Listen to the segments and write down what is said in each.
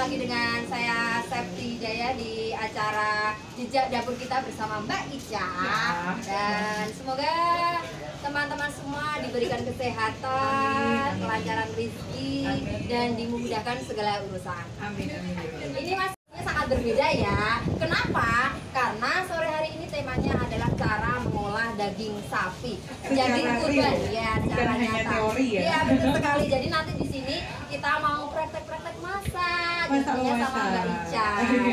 lagi dengan saya Septi Jaya di acara Jejak Dapur kita bersama Mbak Ica. Dan semoga teman-teman semua diberikan kesehatan, kelancaran rezeki, dan dimudahkan segala urusan. Amin, amin. Ini masnya sangat berbeda ya. Kenapa? Karena sore hari ini temanya adalah cara mengolah daging sapi. Jadi kurban ya, cara nyata. Teori ya. Iya, betul sekali. Jadi nanti di sini kita mau praktek-praktek masak tentunya sama Mbak Ica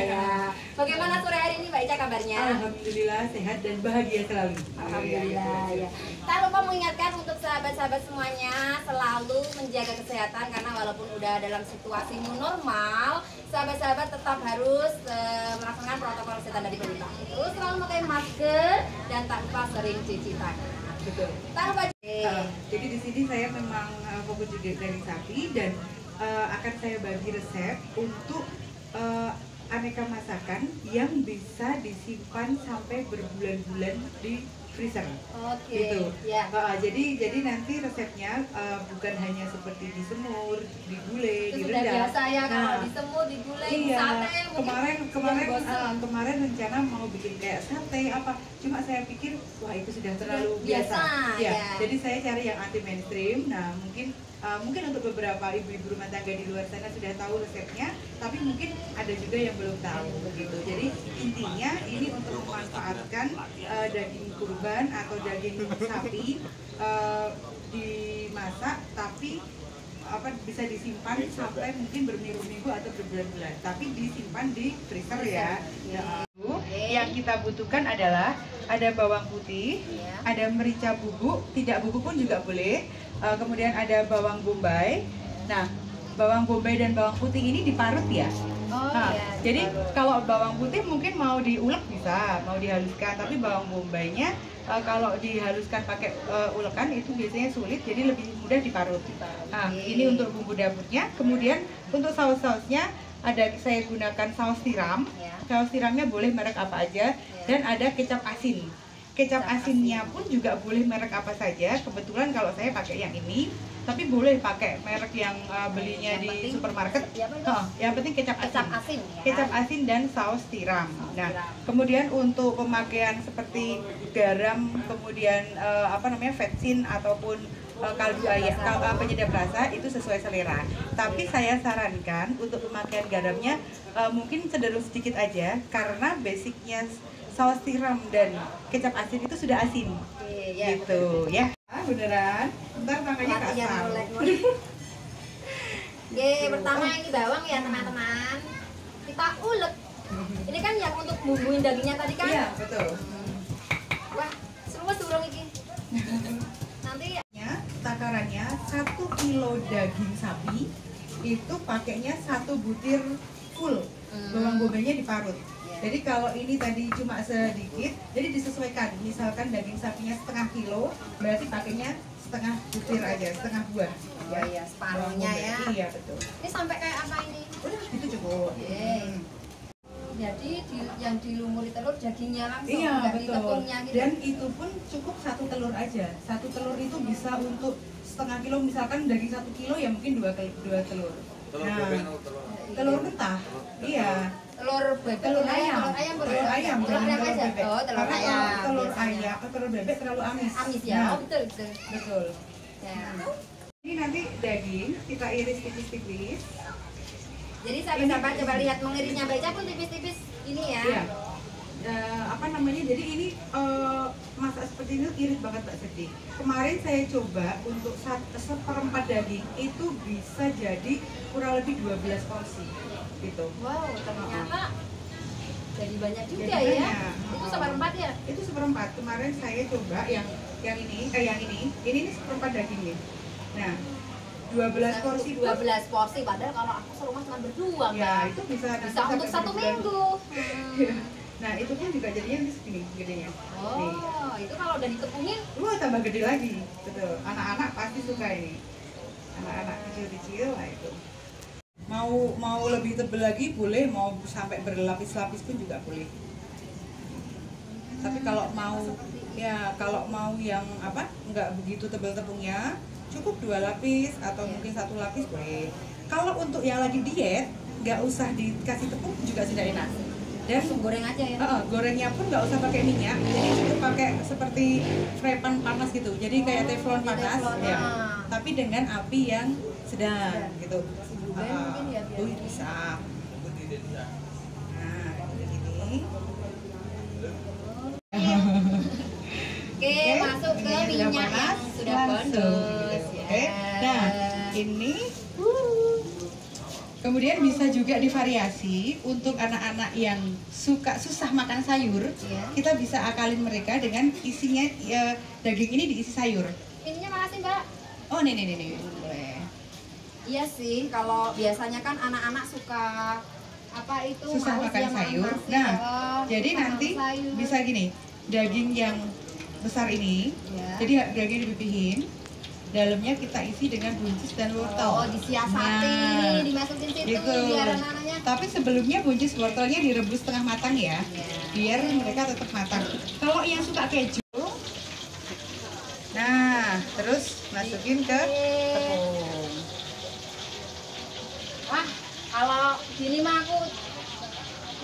ya. Bagaimana sore hari ini Mbak Ica kabarnya? Alhamdulillah sehat dan bahagia selalu. Alhamdulillah ya. Tak lupa mengingatkan untuk sahabat-sahabat semuanya selalu menjaga kesehatan, karena walaupun udah dalam situasi new normal, sahabat-sahabat tetap harus melaksanakan protokol kesehatan dari pemerintah. Terus selalu memakai masker dan tak lupa sering cuci tangan. Betul. Tak lupa. Jadi di sini saya memang fokus juga dari sapi dan akan saya bagi resep untuk aneka masakan yang bisa disimpan sampai berbulan-bulan di freezer. Oke. Gitu. Ya. Jadi nanti resepnya bukan hanya seperti disemur, digulai, Itu sudah direndam. biasa ya kalau disemur, digulai, Iya. sate. Kemarin rencana mau bikin kayak sate apa. Cuma saya pikir wah itu sudah terlalu biasa. Ya. Jadi saya cari yang anti mainstream. Nah, mungkin untuk beberapa ibu-ibu rumah tangga di luar sana sudah tahu resepnya, tapi mungkin ada juga yang belum tahu begitu. Jadi intinya ini untuk memanfaatkan daging kurban atau daging sapi dimasak, tapi bisa disimpan sampai mungkin berminggu-minggu atau berbulan-bulan, tapi disimpan di freezer ya. Yang kita butuhkan adalah ada bawang putih, ada merica bubuk, tidak bubuk pun juga boleh. Kemudian ada bawang bombay. Nah, bawang bombay dan bawang putih ini diparut ya. Jadi kalau bawang putih mungkin mau diulek bisa, mau dihaluskan, tapi bawang bombaynya kalau dihaluskan pakai ulekan itu biasanya sulit, jadi lebih mudah diparut. Nah, ini untuk bumbu dapurnya. Kemudian untuk saus-sausnya saya gunakan saus tiram. Saus tiramnya boleh merek apa aja, dan ada kecap asin. Kecap asinnya pun juga boleh merek apa saja. Kebetulan kalau saya pakai yang ini, tapi boleh pakai merek yang belinya di supermarket. Yang penting kecap asin. Kecap asin dan saus tiram. Nah, kemudian untuk pemakaian seperti garam, kemudian vetsin ataupun kaldu ayam, penyedap rasa itu sesuai selera. Tapi saya sarankan untuk pemakaian garamnya mungkin cenderung sedikit aja, karena basicnya saus tiram dan kecap asin itu sudah asin. Gitu ya. Beneran. Ntar makanya kasar. Pertama ini bawang ya teman-teman. Kita ulek. Ini kan yang untuk bumbuin dagingnya tadi kan? Iya, betul. Wah, seru surung iki. Nanti takarannya 1 kilo daging sapi itu pakainya 1 butir full. Bawang bombaynya diparut. Jadi kalau ini tadi cuma sedikit, jadi disesuaikan. Misalkan daging sapinya setengah kilo, berarti pakainya setengah butir aja, setengah buah. Ya, separuhnya ya. Iya, betul. Ini sampai kayak apa ini? Udah, itu cukup. Jadi yang dilumuri telur dagingnya langsung, iya, nggak betul. ditepungnya gitu. Dan itu pun cukup 1 telur aja. 1 telur itu bisa untuk setengah kilo, misalkan daging 1 kilo ya mungkin 2 telur. Telur mentah. Iya. Telur bebek, telur ayam aja. Telur ayam, telur bebek terlalu amis. Amis ya, betul. Ya. Ini nanti daging kita iris tipis-tipis. Jadi sahabat-sahabat coba lihat mengirisnya Mbak Ica pun tipis-tipis ini ya. Iya. Jadi ini masak seperti ini irit banget Mbak Septi. Kemarin saya coba untuk 1/4 daging itu bisa jadi kurang lebih 12 porsi gitu. Wow, ternyata jadi banyak juga jadi ya. Banyak. Itu 1/4 ya? Itu 1/4. Kemarin saya coba yang ini 1/4 daging nih. Nah, 12 porsi 12 porsi, padahal kalau aku serumah cuma berdua ya, kan. itu bisa untuk 1 minggu. Nah, itu pun juga jadinya segini gedenya. Itu kalau udah ditepungin, wah tambah gede lagi. Betul. Anak-anak pasti suka ini. Anak-anak kecil-kecil lah itu. Mau lebih tebal lagi boleh, mau sampai berlapis-lapis pun juga boleh. Tapi kalau mau yang nggak begitu tebal tepungnya, cukup 2 lapis atau mungkin 1 lapis boleh. Kalau untuk yang lagi diet, nggak usah dikasih tepung juga sudah enak. Dan langsung goreng aja ya. Gorengnya pun nggak usah pakai minyak, jadi cukup pakai seperti fry pan panas gitu. Jadi kayak teflon panas, ya. Tapi dengan api yang sedang gitu. Mungkin ya, Bisa. Nah, begini. Oke, masuk ke minyak yang sudah bonus. Oke. Nah, ini kemudian bisa juga divariasi untuk anak-anak yang susah makan sayur. Kita bisa akalin mereka dengan isinya daging ini diisi sayur. Ininya makasih Mbak. Oh, nih. Boleh. Iya sih, kalau biasanya kan anak-anak suka apa itu susah makan sayur. Nah, jadi nanti bisa gini, daging yang besar ini, jadi daging dipipihin, dalamnya kita isi dengan buncis dan wortel. Oh, disiasati, dimasukin situ gitu. Biar anak-anaknya. Tapi sebelumnya buncis wortelnya direbus setengah matang ya, biar mereka tetap matang. Kalau yang suka keju, nah terus masukin ke tepung. Wah, kalau gini mah aku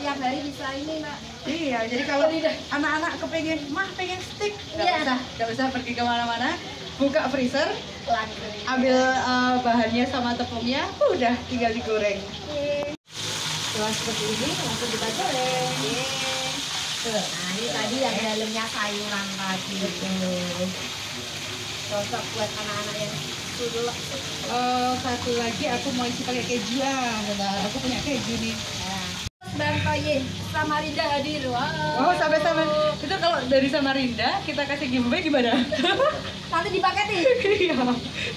tiap hari bisa ini Mbak. Iya, jadi kalau anak-anak pengen steak, nggak usah pergi kemana-mana, buka freezer, ambil bahannya sama tepungnya, udah tinggal digoreng. Setelah seperti ini langsung kita goreng. Nah, ini tadi yang dalamnya sayuran tadi. Cocok buat anak-anak yang dulu. Satu lagi aku mau isi pakai keju aku punya keju nih. Bang Toyin, Samarinda hadir. Wow. Oh, sama-sama. Itu kalau dari Samarinda kita kasih giveaway gimana? Nanti dipaketin. Iya,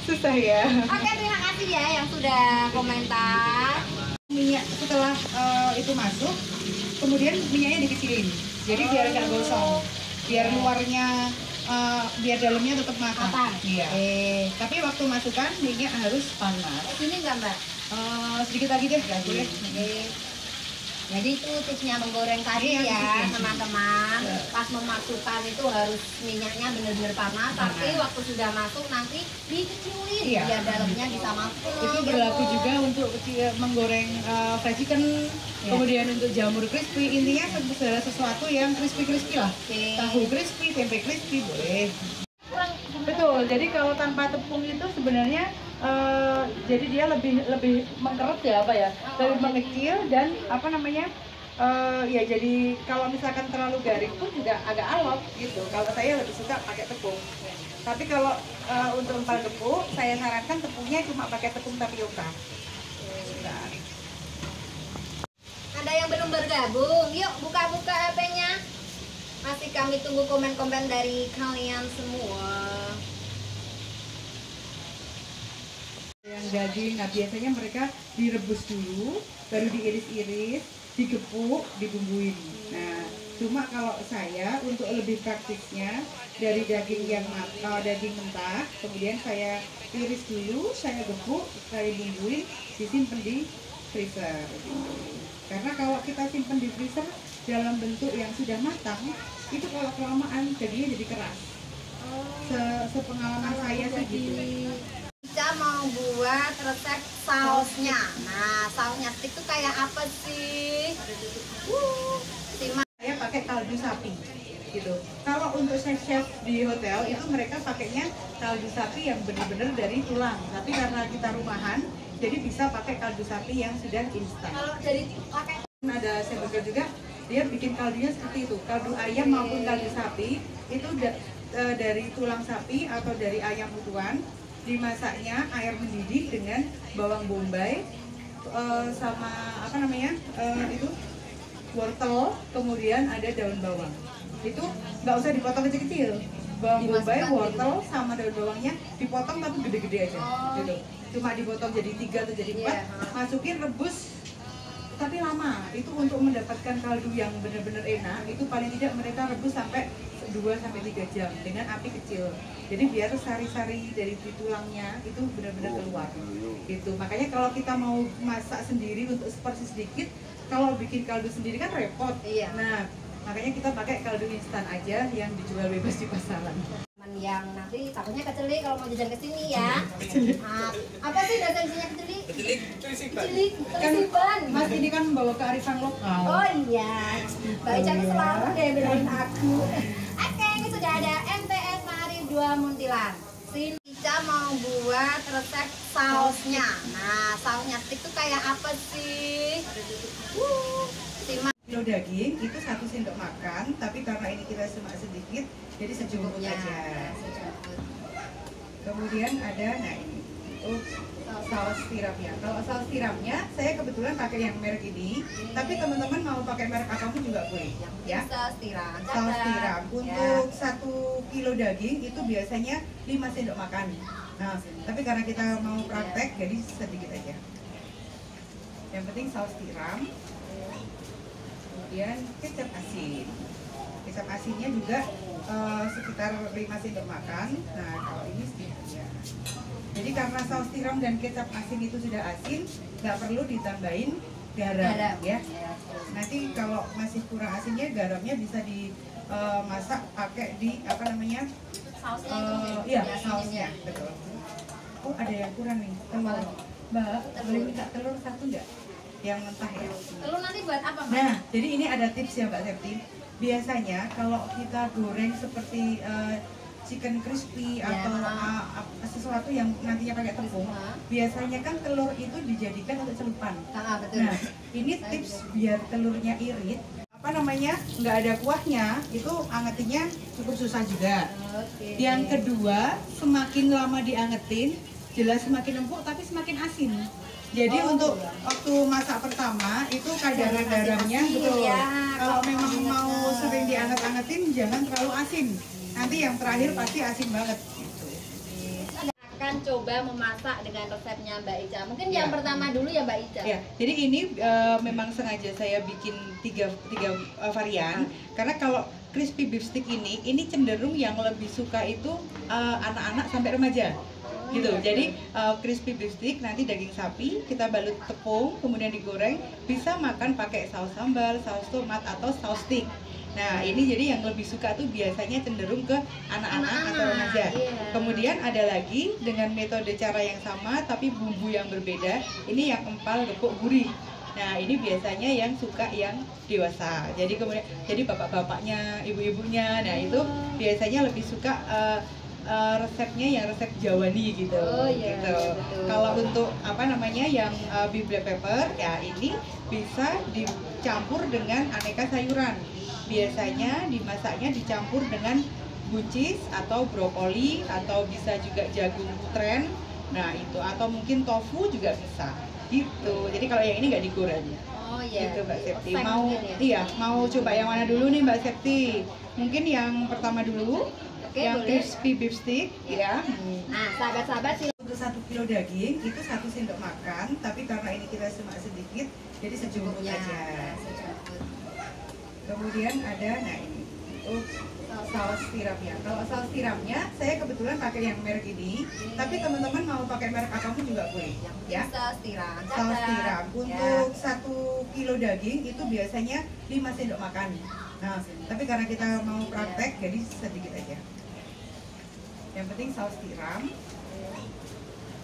susah ya. Oke, terima kasih ya yang sudah komentar. Minyak setelah itu masuk, kemudian minyaknya dikecilin. Jadi biar nggak gosong, biar luarnya biar dalamnya tetap matang. Iya. Tapi waktu masukkan minyak harus panas. Ini enggak Mbak? Sedikit lagi deh, nggak boleh. Jadi itu tipsnya menggoreng tadi ya teman-teman. Pas memasukkan itu harus minyaknya benar-benar panas. Tapi waktu sudah masuk nanti dikecilin biar dalamnya bisa masuk. Itu berlaku juga untuk menggoreng fried chicken, kemudian untuk jamur crispy. Intinya segala sesuatu yang crispy lah. Tahu crispy, tempe crispy boleh. Betul. Jadi kalau tanpa tepung itu sebenarnya jadi dia lebih mengkeret ya lebih mengecil dan ya jadi kalau misalkan terlalu garing pun juga agak alot gitu. Kalau saya lebih suka pakai tepung. Tapi kalau untuk empal gepuk saya sarankan tepungnya cuma pakai tepung tapioka. Ada yang belum bergabung? Yuk buka-buka HP-nya. Masih kami tunggu komen-komen dari kalian semua. Yang daging, nah biasanya mereka direbus dulu, baru diiris-iris, digepuk, dibumbuin. Nah, cuma kalau saya untuk lebih praktisnya dari daging yang daging mentah, kemudian saya iris dulu, saya gepuk, saya bumbuin, disimpan di freezer. Karena kalau kita simpan di freezer dalam bentuk yang sudah matang, itu kalau kelamaan jadinya jadi keras. Sepengalaman saya sih gitu. Kita mau buat resep sausnya. Nah, sausnya itu kayak apa sih? Saya pakai kaldu sapi gitu. Kalau untuk chef di hotel itu mereka pakainya kaldu sapi yang benar-benar dari tulang. Tapi karena kita rumahan, jadi bisa pakai kaldu sapi yang sudah instan. Kalau dari pakai ada chef burger juga, dia bikin kaldunya seperti itu. Kaldu ayam maupun kaldu sapi itu dari tulang sapi atau dari ayam utuhan. Dimasaknya air mendidih dengan bawang bombay sama itu wortel, kemudian ada daun bawang. Itu nggak usah dipotong kecil-kecil. Bawang bombay, wortel sama daun bawangnya dipotong tapi gede-gede aja. Gitu. Cuma dipotong jadi 3 atau jadi 4. Masukin rebus tapi lama. Itu untuk mendapatkan kaldu yang benar-benar enak. Itu paling tidak mereka rebus sampai 2-3 jam dengan api kecil. Jadi biar sari-sari dari tulangnya itu benar-benar keluar. Gitu. Makanya kalau kita mau masak sendiri untuk seporsi sedikit, kalau bikin kaldu sendiri kan repot. Nah, makanya kita pakai kaldu instan aja yang dijual bebas di pasaran. Yang nanti takutnya kecelik kalau mau jajan ke sini ya. Nah, apa sih bahasa Indonesianya kecelik? Kecelik, telisipan. Mas ini kan membawa kearifan lokal. Oh iya, Mbak Ica tuh selalu deh belain aku. Oke, ini sudah ada MTS Mari 2 Muntilan. Sini Ica mau buat resep sausnya. Nah, sausnya stick tuh kayak apa sih? Simak. Kilo daging itu 1 sendok makan, tapi karena ini kita semak sedikit, jadi secukup aja. Kemudian ada, nah ini untuk saus tiramnya. Kalau saus tiramnya, saya kebetulan pakai yang merek ini, tapi teman-teman mau pakai merek apapun juga boleh, ya. Saus tiram. Saus tiram untuk 1 kilo daging itu biasanya 5 sendok makan. Nah, tapi karena kita mau praktek, jadi sedikit aja. Yang penting saus tiram. Kemudian kecap asin. Kecap asinnya juga sekitar 5 sendok makan. Nah, kalau ini sedikit aja. Jadi karena saus tiram dan kecap asin itu sudah asin, nggak perlu ditambahin garam, ya. Nanti kalau masih kurang asinnya, garamnya bisa dimasak pakai di apa namanya? Sausnya iya, sausnya, betul. Oh, ada yang kurang nih, telur. Mbak, boleh minta telur 1 nggak? Yang mentah ya. Telur nanti buat apa, Mbak? Nah, jadi ini ada tips ya Mbak Septi. Biasanya kalau kita goreng seperti chicken crispy atau sesuatu yang nantinya pakai tepung, biasanya kan telur itu dijadikan untuk celupan. Betul. Nah, ini tips biar telurnya irit. Apa namanya? Nggak ada kuahnya, itu angetinnya cukup susah juga. Yang kedua, semakin lama diangetin, jelas semakin empuk tapi semakin asin. Jadi untuk waktu masak pertama itu kadar garamnya betul. Ya, kalau memang mau sering dianget-angetin jangan terlalu asin. Nanti yang terakhir pasti asin banget. Gitu. Akan coba memasak dengan resepnya Mbak Ica. Mungkin yang pertama dulu ya Mbak Ica. Ya, jadi ini memang sengaja saya bikin tiga varian. Karena kalau crispy beef stick ini cenderung yang lebih suka itu anak-anak sampai remaja. Gitu. Jadi crispy beef stick nanti daging sapi kita balut tepung kemudian digoreng, bisa makan pakai saus sambal, saus tomat atau saus stick. Nah, ini jadi yang lebih suka tuh biasanya cenderung ke anak-anak atau remaja. Kemudian ada lagi dengan metode cara yang sama tapi bumbu yang berbeda. Ini yang empal, gepuk, gurih. Nah, ini biasanya yang suka yang dewasa. Jadi kemudian jadi bapak-bapaknya, ibu-ibunya, nah itu biasanya lebih suka resepnya yang resep Jawani gitu. Gitu. Kalau untuk apa namanya yang beef black pepper ya ini bisa dicampur dengan aneka sayuran. Biasanya dimasaknya dicampur dengan buncis atau brokoli atau bisa juga jagung putren. Nah, itu atau mungkin tofu juga bisa. Gitu. Jadi kalau yang ini nggak digoreng. Oh iya. Gitu Mbak Septi. Mau coba yang mana dulu nih Mbak Septi? Mungkin yang pertama dulu. Yang crispy beef stick, ya. Nah, sahabat-sahabat sih. Untuk 1 kilo daging itu 1 sendok makan, tapi karena ini kita semak sedikit, jadi secukupnya aja. Kemudian ada, nah ini untuk saus tiramnya. Kalau saus tiramnya, saya kebetulan pakai yang merek ini, tapi teman-teman mau pakai merek apapun juga boleh, ya. Saus tiram. Saus tiram untuk 1 kilo daging itu biasanya 5 sendok makan. Nah, tapi karena kita mau praktek, jadi sedikit aja. Yang penting saus tiram,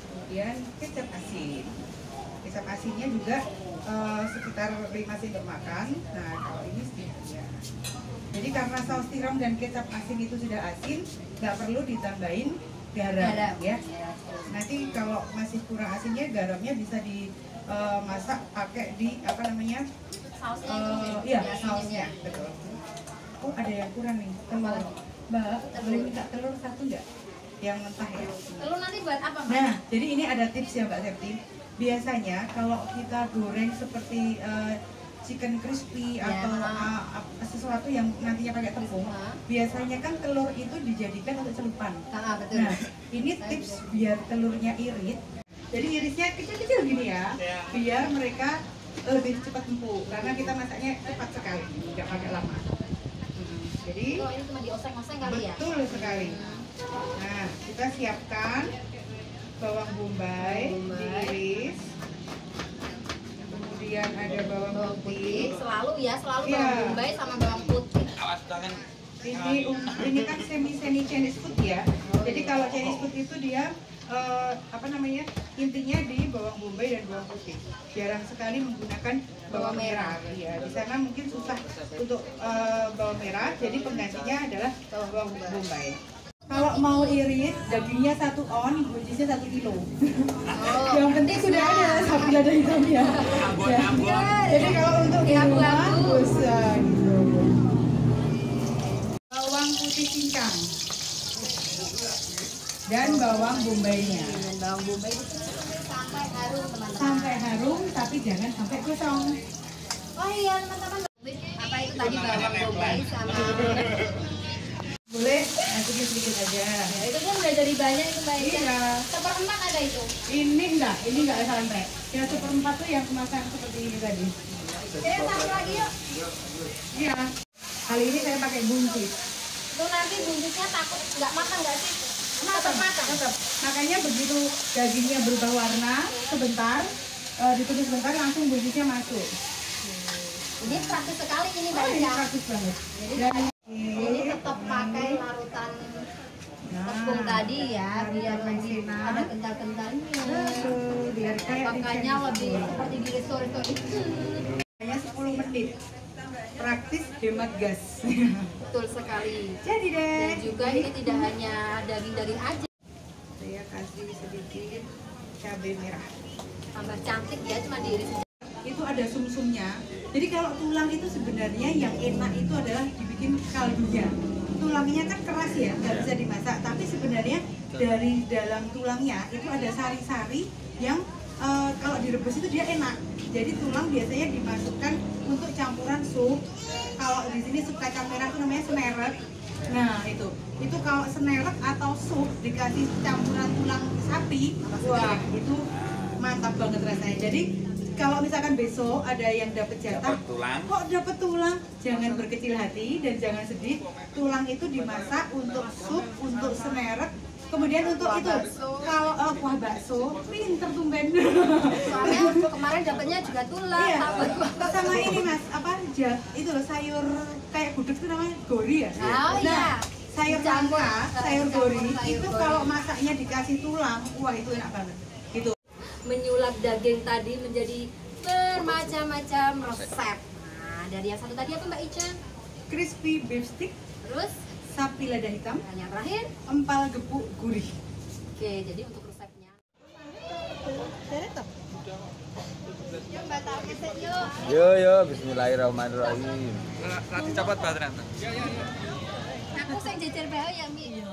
kemudian kecap asin. Kecap asinnya juga sekitar 5 sendok makan. Nah, kalau ini sedikit aja. Jadi karena saus tiram dan kecap asin itu sudah asin, nggak perlu ditambahin garam, ya. Nanti kalau masih kurang asinnya, garamnya bisa dimasak pakai di apa namanya? Sausnya iya, sausnya, betul. Oh, ada yang kurang nih, telur. Mbak, boleh minta telur 1 nggak? Yang mentah ya. Telur nanti buat apa, Mbak? Nah, jadi ini ada tips ya Mbak Septi. Biasanya kalau kita goreng seperti chicken crispy atau sesuatu yang nantinya pakai tepung, biasanya kan telur itu dijadikan untuk celupan. Betul. Nah, ini tips biar telurnya irit. Jadi irisnya kecil-kecil gini ya, biar mereka lebih cepat empuk. Karena kita masaknya cepat sekali, nggak pakai lama. Jadi ini cuma dioseng-oseng kali ya? Betul sekali. Nah, kita siapkan bawang bombay, diiris. Kemudian ada bawang putih. Selalu bawang bombay sama bawang putih. Awas tangan. Ini kan semi Chinese food ya. Jadi kalau Chinese food itu dia intinya di bawang bombay dan bawang putih. Jarang sekali menggunakan bawang merah. Ya, di sana mungkin susah untuk bawang merah, jadi penggantinya adalah bawang bombay. Kalau mau iris, dagingnya 1 on, buncisnya 1 kilo. Yang penting sudah ada sapi lada hitamnya. Jadi kalau untuk di rumah, bisa gitu. Bawang putih cincang dan bawang bombaynya. Bawang bombay itu sampai harum teman-teman. Sampai harum, tapi jangan sampai gosong. Oh iya teman-teman. Apa itu tadi bawang bombay sama Boleh, masukin sedikit aja. ya, itu kan udah dari banyak itu Mbak Ica. Iya. Seperempat ada itu. Ini enggak sampai. Yang seperempat tuh yang kemasan seperti ini tadi. Kita satu lagi yuk. Iya. Kali ini saya pakai buncis. Tuh nanti buncisnya takut nggak makan nggak sih? Tetap makan. Tetap. Makanya begitu dagingnya berubah warna sebentar, ditutup sebentar langsung buncisnya masuk. Ini praktis sekali ini Mbak Ini Ica. praktis banget. Dan ini tetap pakai larutan tepung tadi ya, biar lebih ada kental-kentalnya. Biar kayak Makanya lebih seperti di resto-resto itu. hanya 10 menit. Praktis hemat gas. Betul sekali. Jadi deh. Dan juga ini tidak hanya daging-daging aja, Saya kasih sedikit cabai merah. tambah cantik ya, cuma diiris. Itu ada sumsumnya. Jadi kalau tulang itu sebenarnya yang enak itu adalah dibikin kaldunya. Tulangnya kan keras ya, nggak bisa dimasak. Tapi sebenarnya dari dalam tulangnya itu ada sari-sari yang kalau direbus itu dia enak. Jadi tulang biasanya dimasukkan untuk campuran sup. Kalau di sini sup kacang merah itu namanya senerek. Nah itu kalau senerek atau sup dikasih campuran tulang sapi, wah itu mantap banget rasanya. Jadi kalau misalkan besok ada yang dapat jatah, kok dapat tulang, jangan berkecil hati dan jangan sedih. Tulang itu dimasak untuk sup, untuk senerek, kemudian untuk itu kalau kuah bakso, pinter tumben. Soalnya kemarin dapatnya juga tulang. Iya. tambah- Sama ini mas, itu loh sayur kayak gudeg itu namanya gori ya. Oh iya. Sayur Dicampur, nangka, sayur dicampur gori sayur itu gori. kalau masaknya dikasih tulang, wah itu enak banget. Gitu. Menyulap daging tadi menjadi bermacam-macam resep. Nah, dari yang satu tadi apa Mbak Ica? Crispy beef stick, Terus sapi lada hitam, yang terakhir. empal gepuk gurih. Oke, jadi untuk resepnya. Yuk Mbak tahu resep yuk. Yo, bismillahirrahmanirrahim. Nanti copot baterai. Aku sing jejer bae ya Mi.